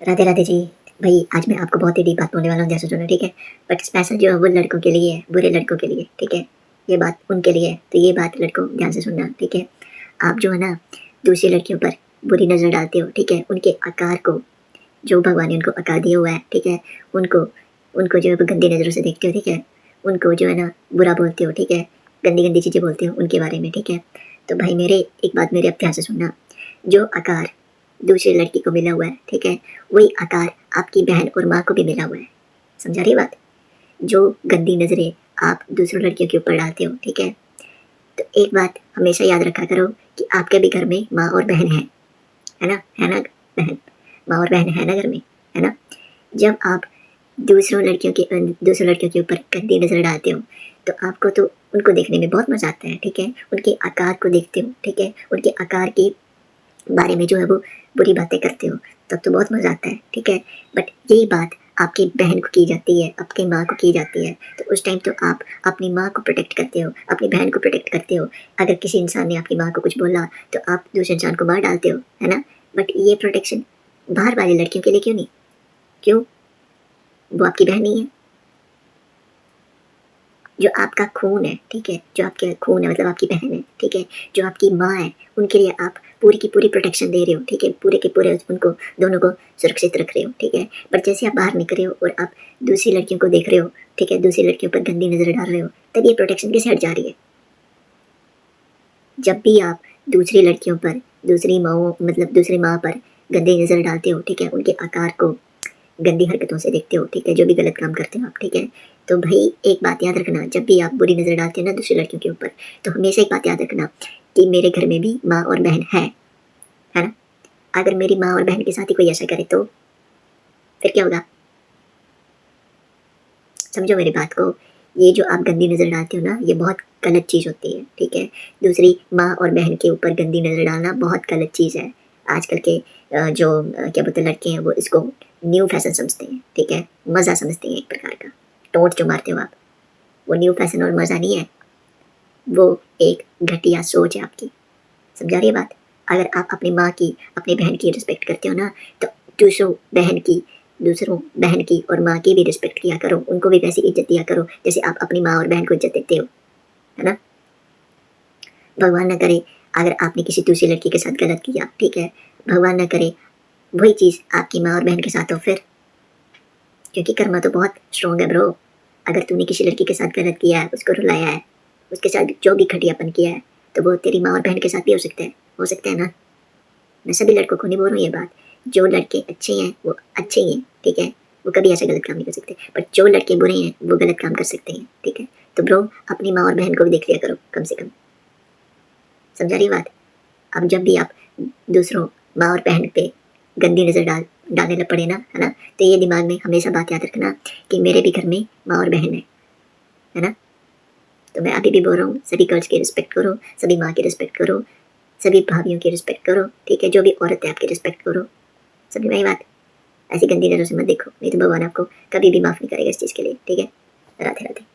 राधे राधे जी। भाई आज मैं आपको बहुत ही डीप बात बोलने वाला हूँ, जैसे सुनो, ठीक है। बट स्पेशल जो है वो लड़कों के लिए है, बुरे लड़कों के लिए, ठीक है। ये बात उनके लिए है, तो ये बात लड़कों ध्यान से सुनना, ठीक है। आप जो है ना दूसरी लड़कियों पर बुरी नज़र डालते हो, ठीक है। उनके आकार को, जो भगवान ने उनको आकार दिया हुआ है, ठीक है, उनको उनको जो है वो गंदी नज़रों से देखते हो, ठीक है। उनको जो है ना बुरा बोलते हो, ठीक है। गंदी गंदी चीज़ें बोलते हो उनके बारे में, ठीक है। तो भाई मेरे एक बात मेरे अब ध्यान से सुनना। जो आकार दूसरी लड़की को मिला हुआ है, ठीक है, वही आकार आपकी बहन और माँ को भी मिला हुआ है। समझा रही बात? जो गंदी नज़रें आप दूसरी लड़कियों के ऊपर डालते हो, ठीक है, तो एक बात हमेशा याद रखा करो कि आपके भी घर में माँ और बहन है ना? है ना बहन? माँ और बहन है ना घर में, है ना? जब आप दूसरों लड़कियों के ऊपर गंदी नज़र डालते हो, तो आपको तो उनको देखने में बहुत मज़ा आता है, ठीक है। उनके आकार को देखते हो, ठीक है, उनके आकार के बारे में जो है वो बुरी बातें करते हो, तब तो बहुत मज़ा आता है, ठीक है। बट यही बात आपकी बहन को की जाती है, आपकी माँ को की जाती है, तो उस टाइम तो आप अपनी माँ को प्रोटेक्ट करते हो, अपनी बहन को प्रोटेक्ट करते हो। अगर किसी इंसान ने आपकी माँ को कुछ बोला तो आप दूसरे इंसान को मार डालते हो, है ना। बट ये प्रोटेक्शन बाहर वाली लड़कियों के लिए क्यों नहीं? क्यों? वो आपकी बहन नहीं है? जो आपका खून है, ठीक है, जो आपके खून है मतलब आपकी बहन है, ठीक है, जो आपकी माँ है, उनके लिए आप पूरी की पूरी प्रोटेक्शन दे रहे हो, ठीक है, पूरे के पूरे उनको दोनों को सुरक्षित रख रहे हो, ठीक है। पर जैसे आप बाहर निकल रहे हो और आप दूसरी लड़कियों को देख रहे हो, ठीक है, दूसरी लड़कियों पर गंदी नज़र डाल रहे हो, तब ये प्रोटेक्शन कैसे हट जा रही है? जब भी आप दूसरी लड़कियों पर, दूसरी माँओं मतलब दूसरी माँ पर गंदी नज़र डालते हो, ठीक है, उनके आकार को गंदी हरकतों से देखते हो, ठीक है, जो भी गलत काम करते हो आप, ठीक है। तो भाई एक बात याद रखना, जब भी आप बुरी नज़र डालते हो ना दूसरी लड़कियों के ऊपर, तो हमेशा एक बात याद रखना कि मेरे घर में भी माँ और बहन है ना। अगर मेरी माँ और बहन के साथ ही कोई ऐसा करे तो फिर क्या होगा? समझो मेरी बात को। ये जो आप गंदी नज़र डालते हो ना, ये बहुत गलत चीज़ होती है, ठीक है। दूसरी माँ और बहन के ऊपर गंदी नज़र डालना बहुत गलत चीज़ है। आजकल के क्या बोलते हैं लड़के हैं, वो इसको न्यू फैशन समझते हैं, ठीक है, मज़ा समझते हैं एक प्रकार का। टोंट जो मारते हो आप, वो न्यू फैशन और मज़ा नहीं है, वो एक घटिया सोच है आपकी। समझा रही है बात? अगर आप अपनी माँ की, अपनी बहन की रिस्पेक्ट करते हो ना, तो दूसरों बहन की और माँ की भी रिस्पेक्ट किया करो, उनको भी वैसी इज्जत दिया करो जैसे आप अपनी माँ और बहन को इज्जत देते हो, है ना। भगवान ना करे अगर आपने किसी दूसरी लड़की के साथ गलत किया, ठीक है, भगवान ना करे वही चीज़ आपकी माँ और बहन के साथ हो फिर, क्योंकि कर्मा तो बहुत स्ट्रॉन्ग है ब्रो। अगर तूने किसी लड़की के साथ गलत किया है, उसको रुलाया है, उसके साथ जो भी घटियापन किया है, तो वो तेरी माँ और बहन के साथ भी हो सकता है ना। मैं सभी लड़कों को नहीं बोल रहा हूँ ये बात। जो लड़के अच्छे हैं वो अच्छे ही हैं, ठीक है, वो कभी ऐसा गलत काम नहीं कर सकते। पर जो लड़के बुरे हैं वो गलत काम कर सकते हैं, ठीक है। तो ब्रो अपनी माँ और बहन को भी देख लिया करो कम से कम। समझा रही बात? अब जब भी आप दूसरों माँ और बहन पे गंदी नज़र डालने लग पड़े ना, है ना, तो ये दिमाग में हमेशा बात याद रखना कि मेरे भी घर में माँ और बहन है ना। तो मैं अभी भी बोल रहा हूँ, सभी गर्ल्स की रिस्पेक्ट करो, सभी माँ की रिस्पेक्ट करो, सभी भाभीयों की रिस्पेक्ट करो, ठीक है, जो भी औरत है आपकी रिस्पेक्ट करो। समझ में आई बात? ऐसी गंदी नज़रों से मत देखो, नहीं तो भगवान आपको कभी भी माफ़ नहीं करेगा इस चीज़ के लिए, ठीक है। राधे राधे।